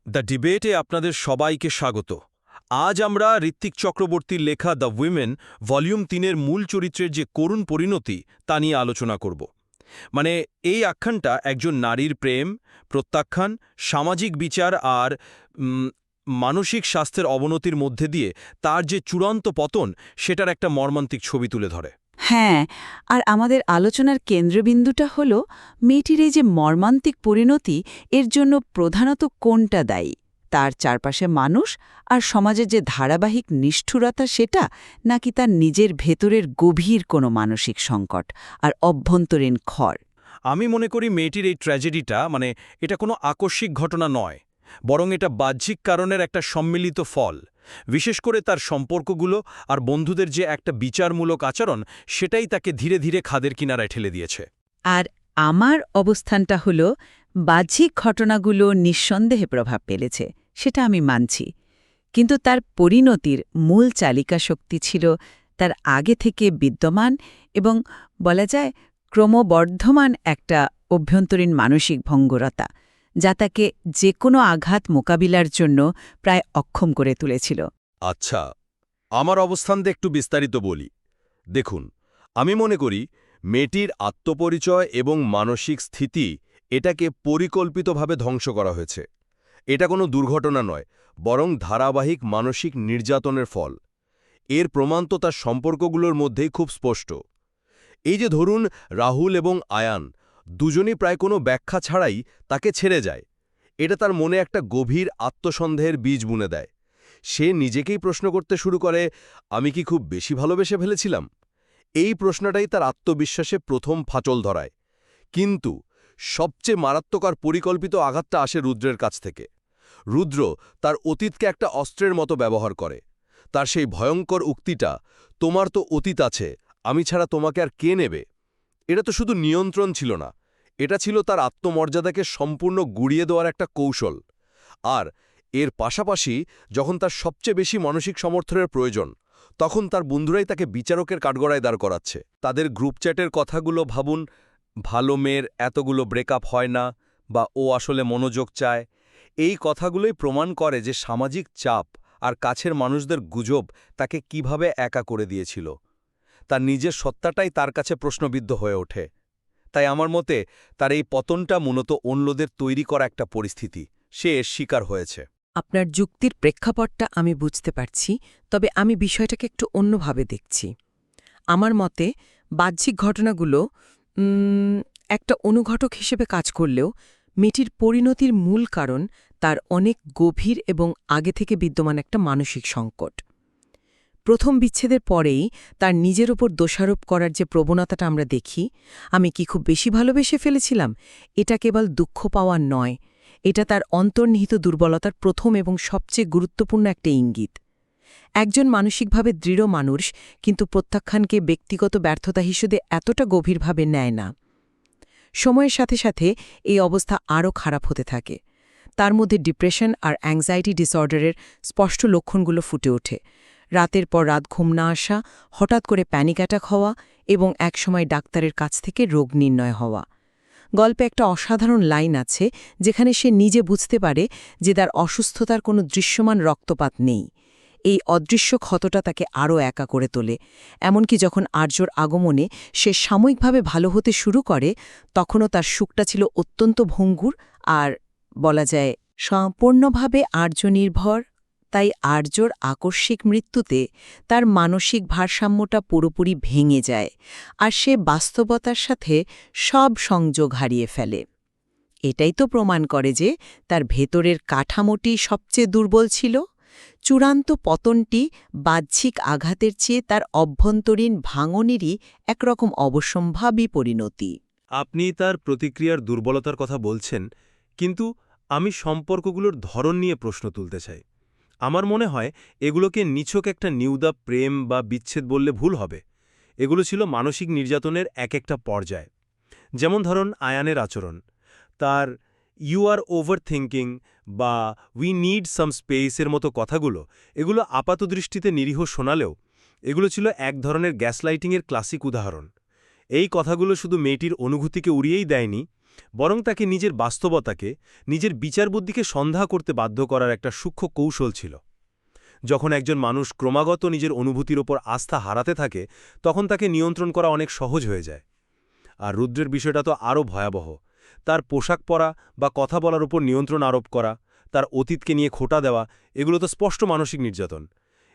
The ডিবেটে আপনাদের সবাইকে স্বাগত। আজ আমরা ঋত্বিক চক্রবর্তীর লেখা দ্য উইমেন ভলিউম ৩-এর মূল চরিত্রের যে করুণ পরিণতি তা নিয়ে আলোচনা করব। এই আখ্যানটা একজন নারীর প্রেম, প্রত্যাখ্যান, সামাজিক বিচার আর মানসিক স্বাস্থ্যের অবনতির মধ্যে দিয়ে তার যে চূড়ান্ত পতন সেটার একটা মর্মান্তিক ছবি তুলে ধরে। হ্যাঁ, আর আমাদের আলোচনার কেন্দ্রবিন্দুটা হল মেয়েটির এই যে মর্মান্তিক পরিণতি, এর জন্য প্রধানত কোনটা দায়ী? তার চারপাশে মানুষ আর সমাজের যে ধারাবাহিক নিষ্ঠুরতা সেটা, নাকি তার নিজের ভেতরের গভীর কোনো মানসিক সংকট আর অভ্যন্তরীণ ক্ষয়? আমি মনে করি মেয়েটির এই ট্র্যাজেডিটা এটা কোনো আকস্মিক ঘটনা নয়, বরং এটা বাহ্যিক কারণের একটা সম্মিলিত ফল। বিশেষ করে তার সম্পর্কগুলো আর বন্ধুদের যে একটা বিচারমূলক আচরণ, সেটাই তাকে ধীরে ধীরে খাদের কিনারায় ঠেলে দিয়েছে। আর আমার অবস্থানটা হল বাহ্যিক ঘটনাগুলো নিঃসন্দেহে প্রভাব ফেলেছে, সেটা আমি মানছি। কিন্তু তার পরিণতির মূল চালিকা শক্তি ছিল তার আগে থেকে বিদ্যমান এবং বলা যায় ক্রমবর্ধমান একটা অভ্যন্তরীণ মানসিক ভঙ্গুরতা, যা তাকে যে কোনো আঘাত মোকাবিলার জন্য প্রায় অক্ষম করে তুলেছিল। আচ্ছা, আমার অবস্থান দিয়ে একটু বিস্তারিত বলি। দেখুন, আমি মনে করি মেয়েটির আত্মপরিচয় এবং মানসিক স্থিতি এটাকে পরিকল্পিতভাবে ধ্বংস করা হয়েছে। এটা কোনো দুর্ঘটনা নয়, বরং ধারাবাহিক মানসিক নির্যাতনের ফল। এর প্রমাণ তো তার সম্পর্কগুলোর মধ্যেই খুব স্পষ্ট। এই যে ধরুন, রাহুল এবং আয়ান দুজনই প্রায় কোনো ব্যাখ্যা ছাড়াই তাকে ছেড়ে যায়। এটা তার মনে একটা গভীর আত্মসন্দেহের বীজ বুনে দেয়। সে নিজেকেই প্রশ্ন করতে শুরু করে, আমি কি খুব বেশি ভালোবেসে ফেলেছিলাম? এই প্রশ্নটাই তার আত্মবিশ্বাসে প্রথম ফাটল ধরায়। কিন্তু সবচেয়ে মারাত্মক আর পরিকল্পিত আঘাতটা আসে রুদ্রের কাছ থেকে। রুদ্র তার অতীতকে একটা অস্ত্রের মতো ব্যবহার করে। তার সেই ভয়ঙ্কর উক্তিটা, তোমার তো অতীত আছে, আমি ছাড়া তোমাকে আর কে নেবে? এটা তো শুধু নিয়ন্ত্রণ ছিল না, এটা ছিল তার আত্মমর্যাদাকে সম্পূর্ণ গুড়িয়ে দেওয়ার একটা কৌশল। আর এর পাশাপাশি যখন তার সবচেয়ে বেশি মানসিক সমর্থনের প্রয়োজন, তখন তার বন্ধুরাই তাকে বিচারকের কাঠগড়ায় দাঁড় করাচ্ছে। তাদের গ্রুপ চ্যাটের কথাগুলো ভাবুন, ভালো মেয়ের এতগুলো ব্রেকআপ হয় না, বা ও আসলে মনোযোগ চায়। এই কথাগুলোই প্রমাণ করে যে সামাজিক চাপ আর কাছের মানুষদের গুজব তাকে কিভাবে একা করে দিয়েছিল। তার নিজের সত্তাটাই তার কাছে প্রশ্নবিদ্ধ হয়ে ওঠে। তাই আমার মতে তার এই পতনটা মূলত অন্যদের তৈরি করা একটা পরিস্থিতি, সে এর শিকার হয়েছে। আপনার যুক্তির প্রেক্ষাপটটা আমি বুঝতে পারছি, তবে আমি বিষয়টাকে একটু অন্যভাবে দেখছি। আমার মতে বাহ্যিক ঘটনাগুলো একটা অনুঘটক হিসেবে কাজ করলেও মেয়েটির পরিণতির মূল কারণ তার অনেক গভীর এবং আগে থেকে বিদ্যমান একটা মানসিক সংকট। প্রথম বিচ্ছেদের পরেই তার নিজের ওপর দোষারোপ করার যে প্রবণতাটা আমরা দেখি, আমি কি খুব বেশি ভালোবেসে ফেলেছিলাম, এটা কেবল দুঃখ পাওয়া নয়, এটা তার অন্তর্নিহিত দুর্বলতার প্রথম এবং সবচেয়ে গুরুত্বপূর্ণ একটা ইঙ্গিত। একজন মানসিকভাবে দৃঢ় মানুষ কিন্তু প্রত্যাখ্যানকে ব্যক্তিগত ব্যর্থতা হিসেবে এতটা গভীরভাবে নেয় না। সময়ের সাথে সাথে এই অবস্থা আরও খারাপ হতে থাকে। তার মধ্যে ডিপ্রেশন আর অ্যাংজাইটি ডিসঅর্ডারের স্পষ্ট লক্ষণগুলো ফুটে ওঠে। রাতের পর রাত ঘুম না আসা, হঠাৎ করে প্যানিক অ্যাটাক হওয়া এবং একসময় ডাক্তারের কাছ থেকে রোগ নির্ণয় হওয়া। গল্পে একটা অসাধারণ লাইন আছে যেখানে সে নিজে বুঝতে পারে যে তার অসুস্থতার কোনো দৃশ্যমান রক্তপাত নেই। এই অদৃশ্য ক্ষতটা তাকে আরও একা করে তোলে। এমনকি যখন আর্যর আগমনে সে সাময়িকভাবে ভালো হতে শুরু করে, তখনও তার সুখটা ছিল অত্যন্ত ভঙ্গুর আর বলা যায় সম্পূর্ণভাবে আর্যনির্ভর। তাই আর্যর আকস্মিক মৃত্যুতে তার মানসিক ভারসাম্যটা পুরোপুরি ভেঙে যায় আর সে বাস্তবতার সাথে সব সংযোগ হারিয়ে ফেলে। এটাই তো প্রমাণ করে যে তার ভেতরের কাঠামোটি সবচেয়ে দুর্বল ছিল। চূড়ান্ত পতনটি বাহ্যিক আঘাতের চেয়ে তার অভ্যন্তরীণ ভাঙনেরই একরকম অবশ্যম্ভাবী পরিণতি। আপনি তার প্রতিক্রিয়ার দুর্বলতার কথা বলছেন, কিন্তু আমি সম্পর্কগুলোর ধরন নিয়ে প্রশ্ন তুলতে চাই। আমার মনে হয় এগুলোকে নিছক একটা নিউদা প্রেম বা বিচ্ছেদ বললে ভুল হবে। এগুলো ছিল মানসিক নির্যাতনের এক একটা পর্যায়। যেমন ধরুন আয়ানের আচরণ, তার ইউ আর ওভার থিঙ্কিং বা উই নিড সাম স্পেসের মতো কথাগুলো, এগুলো আপাতদৃষ্টিতে নিরীহ শোনালেও এগুলো ছিল এক ধরনের গ্যাসলাইটিংয়ের ক্লাসিক উদাহরণ। এই কথাগুলো শুধু মেয়েটির অনুভূতিকে উড়িয়েই দেয়নি, বরং তাকে নিজের বাস্তবতাকে, নিজের বিচারবুদ্ধিকে সন্দেহ করতে বাধ্য করার একটা সূক্ষ্ম কৌশল ছিল। যখন একজন মানুষ ক্রমাগত নিজের অনুভূতির ওপর আস্থা হারাতে থাকে, তখন তাকে নিয়ন্ত্রণ করা অনেক সহজ হয়ে যায়। আর রুদ্রের বিষয়টা তো আরও ভয়াবহ। তার পোশাক পরা বা কথা বলার উপর নিয়ন্ত্রণ আরোপ করা, তার অতীতকে নিয়ে খোঁটা দেওয়া, এগুলো তো স্পষ্ট মানসিক নির্যাতন।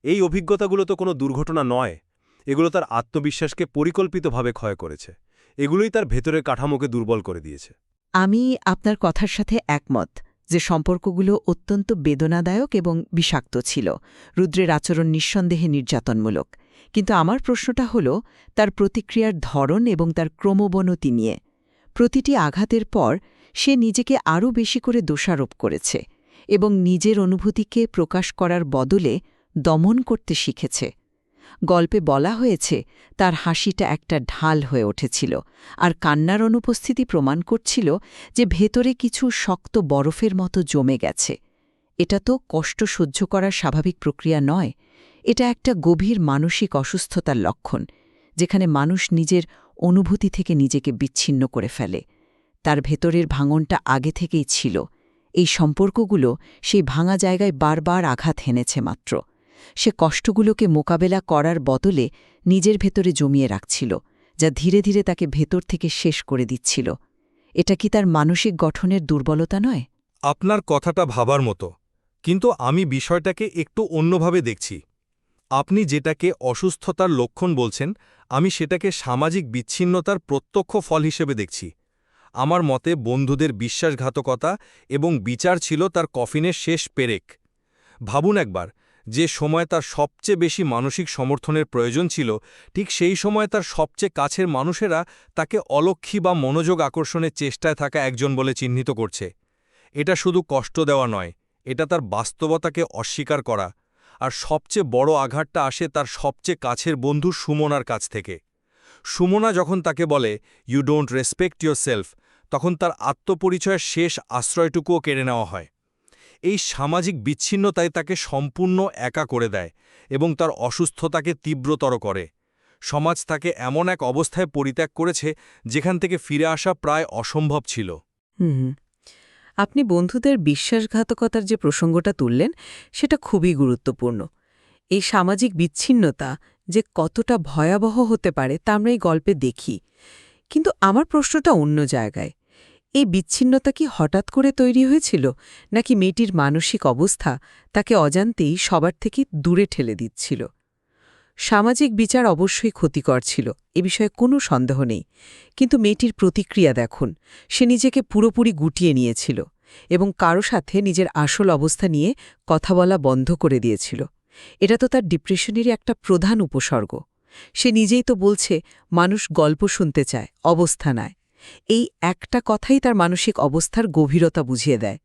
এই অভিজ্ঞতাগুলো তো কোনো দুর্ঘটনা নয়, এগুলো তার আত্মবিশ্বাসকে পরিকল্পিতভাবে ক্ষয় করেছে। এগুলোই তার ভেতরের কাঠামোকে দুর্বল করে দিয়েছে। আমি আপনার কথার সাথে একমত যে সম্পর্কগুলো অত্যন্ত বেদনাদায়ক এবং বিষাক্ত ছিল। রুদ্রের আচরণ নিঃসন্দেহে নির্যাতনমূলক। কিন্তু আমার প্রশ্নটা হল তার প্রতিক্রিয়ার ধরন এবং তার ক্রমবনতি নিয়ে। প্রতিটি আঘাতের পর সে নিজেকে আরও বেশি করে দোষারোপ করেছে এবং নিজের অনুভূতিকে প্রকাশ করার বদলে দমন করতে শিখেছে। গল্পে বলা হয়েছে তার হাসিটা একটা ঢাল হয়ে উঠেছিল, আর কান্নার অনুপস্থিতি প্রমাণ করছিল যে ভেতরে কিছু শক্ত বরফের মতো জমে গেছে। এটা তো কষ্ট সহ্য করার স্বাভাবিক প্রক্রিয়া নয়, এটা একটা গভীর মানসিক অসুস্থতার লক্ষণ, যেখানে মানুষ নিজের অনুভূতি থেকে নিজেকে বিচ্ছিন্ন করে ফেলে। তার ভেতরের ভাঙনটা আগে থেকেই ছিল। এই সম্পর্কগুলো সেই ভাঙা জায়গায় বারবার আঘাত হেনেছে মাত্র। সে কষ্টগুলোকে মোকাবেলা করার বদলে নিজের ভেতরে জমিয়ে রাখছিল, যা ধীরে ধীরে তাকে ভেতর থেকে শেষ করে দিচ্ছিল। এটা কি তার মানসিক গঠনের দুর্বলতা নয়? আপনার কথাটা ভাবার মতো, কিন্তু আমি বিষয়টাকে একটু অন্যভাবে দেখছি। আপনি যেটাকে অসুস্থতার লক্ষণ বলছেন, আমি সেটাকে সামাজিক বিচ্ছিন্নতার প্রত্যক্ষ ফল হিসেবে দেখছি। আমার মতে বন্ধুদের বিশ্বাসঘাতকতা এবং বিচার ছিল তার কফিনের শেষ পেরেক। ভাবুন একবার, যে সময় তার সবচেয়ে বেশি মানসিক সমর্থনের প্রয়োজন ছিল, ঠিক সেই সময় তার সবচেয়ে কাছের মানুষেরা তাকে অলক্ষী বা মনোযোগ আকর্ষণের চেষ্টায় থাকা একজন বলে চিহ্নিত করছে। এটা শুধু কষ্ট দেওয়া নয়, এটা তার বাস্তবতাকে অস্বীকার করা। আর সবচেয়ে বড় আঘাতটা আসে তার সবচেয়ে কাছের বন্ধু সুমনার কাছ থেকে। সুমনা যখন তাকে বলে, "you don't respect yourself", তখন তার আত্মপরিচয়ের শেষ আশ্রয়টুকুও কেড়ে নেওয়া হয়। এই সামাজিক বিচ্ছিন্নতাই তাকে সম্পূর্ণ একা করে দেয় এবং তার অসুস্থতাকে তীব্রতর করে। সমাজ তাকে এমন এক অবস্থায় পরিত্যাগ করেছে যেখান থেকে ফিরে আসা প্রায় অসম্ভব ছিল। আপনি বন্ধুদের বিশ্বাসঘাতকতার যে প্রসঙ্গটা তুললেন, সেটা খুবই গুরুত্বপূর্ণ। এই সামাজিক বিচ্ছিন্নতা যে কতটা ভয়াবহ হতে পারে তা আমরা এই গল্পে দেখি। কিন্তু আমার প্রশ্নটা অন্য জায়গায়। এই বিচ্ছিন্নতা কি হঠাৎ করে তৈরি হয়েছিল, নাকি মেয়েটির মানসিক অবস্থা তাকে অজান্তেই সবার থেকে দূরে ঠেলে দিচ্ছিল? সামাজিক বিচার অবশ্যই ক্ষতিকর ছিল, এ বিষয়ে কোনো সন্দেহ নেই। কিন্তু মেয়েটির প্রতিক্রিয়া দেখুন, সে নিজেকে পুরোপুরি গুটিয়ে নিয়েছিল এবং কারো সাথে নিজের আসল অবস্থা নিয়ে কথা বলা বন্ধ করে দিয়েছিল। এটা তো তার ডিপ্রেশনেরই একটা প্রধান উপসর্গ। সে নিজেই তো বলছে, মানুষ গল্প শুনতে চায়, অবস্থা নেয়। এই একটা কথাই তার মানসিক অবস্থার গভীরতা বুঝিয়ে দেয়।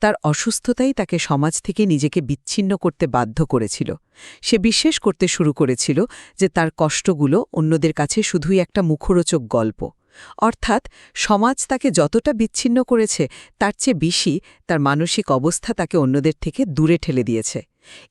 তার অসুস্থতাই তাকে সমাজ থেকে নিজেকে বিচ্ছিন্ন করতে বাধ্য করেছিল। সে বিশ্বাস করতে শুরু করেছিল যে তার কষ্টগুলো অন্যদের কাছে শুধুই একটা মুখরোচক গল্প। অর্থাৎ সমাজ তাকে যতটা বিচ্ছিন্ন করেছে তার চেয়ে বেশি তার মানসিক অবস্থা তাকে অন্যদের থেকে দূরে ঠেলে দিয়েছে।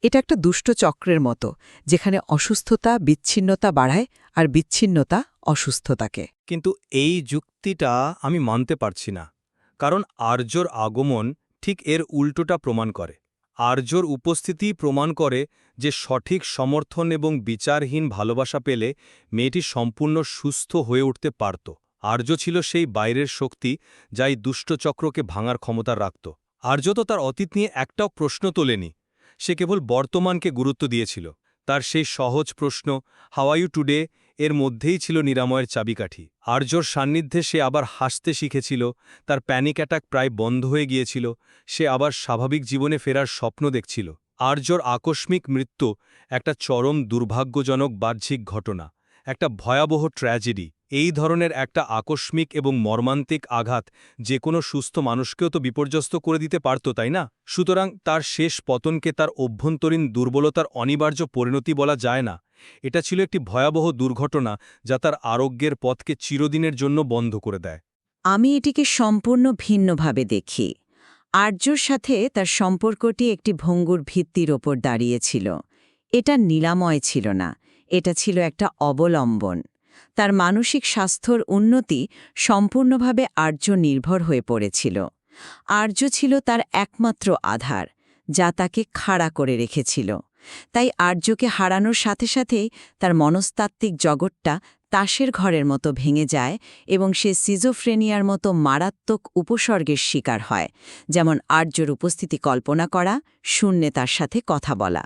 এটা একটা দুষ্ট চক্রের মতো, যেখানে অসুস্থতা বিচ্ছিন্নতা বাড়ায় আর বিচ্ছিন্নতা অসুস্থতাকে। কিন্তু এই যুক্তিটা আমি মানতে পারছি না, কারণ আর্যর আগমন ঠিক এর উল্টোটা প্রমাণ করে। আর্যর উপস্থিতি প্রমাণ করে যে সঠিক সমর্থন এবং বিচারহীন ভালোবাসা পেলে মেয়েটি সম্পূর্ণ সুস্থ হয়ে উঠতে পারত। আর্য ছিল সেই বাইরের শক্তি যা এই দুষ্টচক্রকে ভাঙার ক্ষমতা রাখত। আর্য তো তার অতীত নিয়ে একটাও প্রশ্ন তোলেনি, সে কেবল বর্তমানকে গুরুত্ব দিয়েছিল। তার সেই সহজ প্রশ্ন, "হাউ আর ইউ টুডে?" এর মধ্যেই ছিল নিরাময়ের চাবিকাঠি। আর্যর সান্নিধ্যে সে আবার হাসতে শিখেছিল, তার প্যানিক অ্যাটাক প্রায় বন্ধ হয়ে গিয়েছিল, সে আবার স্বাভাবিক জীবনে ফেরার স্বপ্ন দেখছিল। আর্যর আকস্মিক মৃত্যু একটা চরম দুর্ভাগ্যজনক বাহ্যিক ঘটনা, একটা ভয়াবহ ট্র্যাজেডি। এই ধরনের একটা আকস্মিক এবং মর্মান্তিক আঘাত যে কোনো সুস্থ মানুষকেও তো বিপর্যস্ত করে দিতে পারত, তাই না? সুতরাং তার শেষ পতনকে তার অভ্যন্তরীণ দুর্বলতার অনিবার্য পরিণতি বলা যায় না। এটা ছিল একটি ভয়াবহ দুর্ঘটনা যা তার আরোগ্যের পথকে চিরদিনের জন্য বন্ধ করে দেয়। আমি এটিকে সম্পূর্ণ ভিন্নভাবে দেখি। আর্যর সাথে তার সম্পর্কটি একটি ভঙ্গুর ভিত্তির ওপর দাঁড়িয়েছিল। এটা নিরাময় ছিল না, এটা ছিল একটা অবলম্বন। তার মানসিক স্বাস্থ্যর উন্নতি সম্পূর্ণভাবে আর্য নির্ভর হয়ে পড়েছিল। আর্য ছিল তার একমাত্র আধার, যা তাকে খাড়া করে রেখেছিল। তাই আর্যকে হারানোর সাথে সাথেই তার মনস্তাত্ত্বিক জগৎটা তাসের ঘরের মতো ভেঙে যায় এবং সে সিজোফ্রেনিয়ার মতো মারাত্মক উপসর্গের শিকার হয়, যেমন আর্যর উপস্থিতি কল্পনা করা, শূন্যে তার সাথে কথা বলা।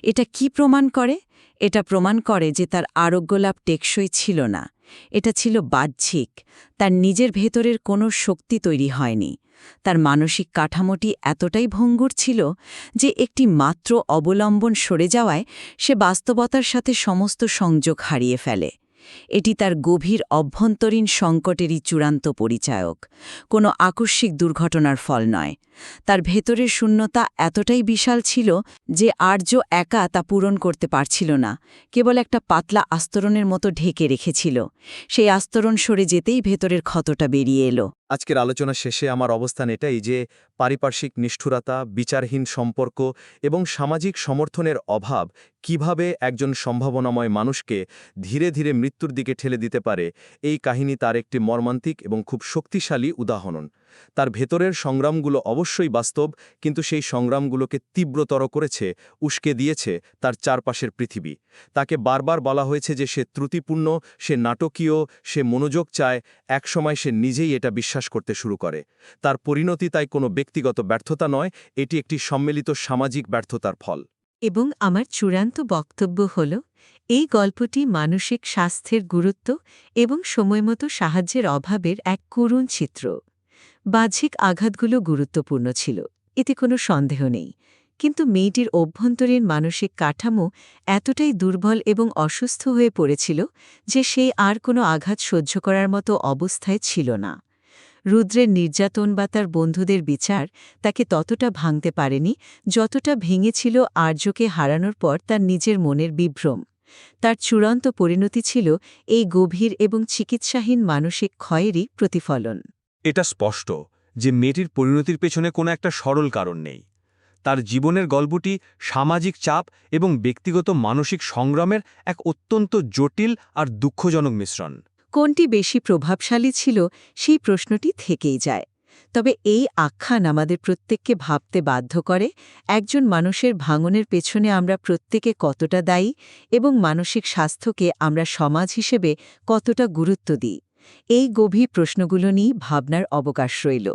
এটা কি প্রমাণ করে? এটা প্রমাণ করে যে তার আরোগ্যলাভ টেকসই ছিল না। এটা ছিল বাহ্যিক, তার নিজের ভেতরের কোনো শক্তি তৈরি হয়নি। তার মানসিক কাঠামোটি এতটাই ভঙ্গুর ছিল যে একটি মাত্র অবলম্বন সরে যাওয়ায় সে বাস্তবতার সাথে সমস্ত সংযোগ হারিয়ে ফেলে। এটি তার গভীর অভ্যন্তরীণ সংকটেরই চূড়ান্ত পরিচায়ক, কোনো আকস্মিক দুর্ঘটনার ফল নয়। তার ভেতরের শূন্যতা এতটাই বিশাল ছিল যে আর্য একা তা পূরণ করতে পারছিল না, কেবল একটা পাতলা আস্তরণের মতো ঢেকে রেখেছিল। সেই আস্তরণ সরে যেতেই ভেতরের ক্ষতটা বেরিয়ে এলো। আজকের আলোচনা শেষে আমার অবস্থান এটাই যে পারিপার্শ্বিক নিষ্ঠুরতা, বিচারহীন সম্পর্ক এবং সামাজিক সমর্থনের অভাব কিভাবে একজন সম্ভাবনাময় মানুষকে ধীরে ধীরে মৃত্যুর দিকে ঠেলে দিতে পারে। এই কাহিনী তার একটি মর্মান্তিক এবং খুব শক্তিশালী উদাহরণ। তার ভেতরের সংগ্রামগুলো অবশ্যই বাস্তব, কিন্তু সেই সংগ্রামগুলোকে তীব্রতর করেছে, উস্কে দিয়েছে তার চারপাশের পৃথিবী। তাকে বারবার বলা হয়েছে যে সে ত্রুটিপূর্ণ, সে নাটকীয়, সে মনোযোগ চায়। একসময় সে নিজেই এটা বিশ্বাস করতে শুরু করে। তার পরিণতি তাই কোনো ব্যক্তিগত ব্যর্থতা নয়, এটি একটি সম্মিলিত সামাজিক ব্যর্থতার ফল। এবং আমার চূড়ান্ত বক্তব্য হল, এই গল্পটি মানসিক স্বাস্থ্যের গুরুত্ব এবং সময়মতো সাহায্যের অভাবের এক করুণ চিত্র। বাহ্যিক আঘাতগুলো গুরুত্বপূর্ণ ছিল, এতে কোনো সন্দেহ নেই, কিন্তু মেয়েটির অভ্যন্তরীণ মানসিক কাঠামো এতটাই দুর্বল এবং অসুস্থ হয়ে পড়েছিল যে সে আর কোনো আঘাত সহ্য করার মতো অবস্থায় ছিল না। রুদ্রের নির্যাতন বা তার বন্ধুদের বিচার তাকে ততটা ভাঙতে পারেনি যতটা ভেঙেছিল আর্যকে হারানোর পর তার নিজের মনের বিভ্রম। তার চূড়ান্ত পরিণতি ছিল এই গভীর এবং চিকিৎসাহীন মানসিক ক্ষয়েরই প্রতিফলন। এটা স্পষ্ট যে মেয়েটির পরিণতির পেছনে কোনো একটা সরল কারণ নেই। তার জীবনের গল্পটি সামাজিক চাপ এবং ব্যক্তিগত মানসিক সংগ্রামের এক অত্যন্ত জটিল আর দুঃখজনক মিশ্রণ। কোনটি বেশি প্রভাবশালী ছিল সেই প্রশ্নটি থেকেই যায়। তবে এই আখ্যান আমাদের প্রত্যেককে ভাবতে বাধ্য করে একজন মানুষের ভাঙনের পেছনে আমরা প্রত্যেকে কতটা দায়ী এবং মানসিক স্বাস্থ্যকে আমরা সমাজ হিসেবে কতটা গুরুত্ব দিই। এই গভীর প্রশ্নগুলো নিয়ে ভাবনার অবকাশ রইল।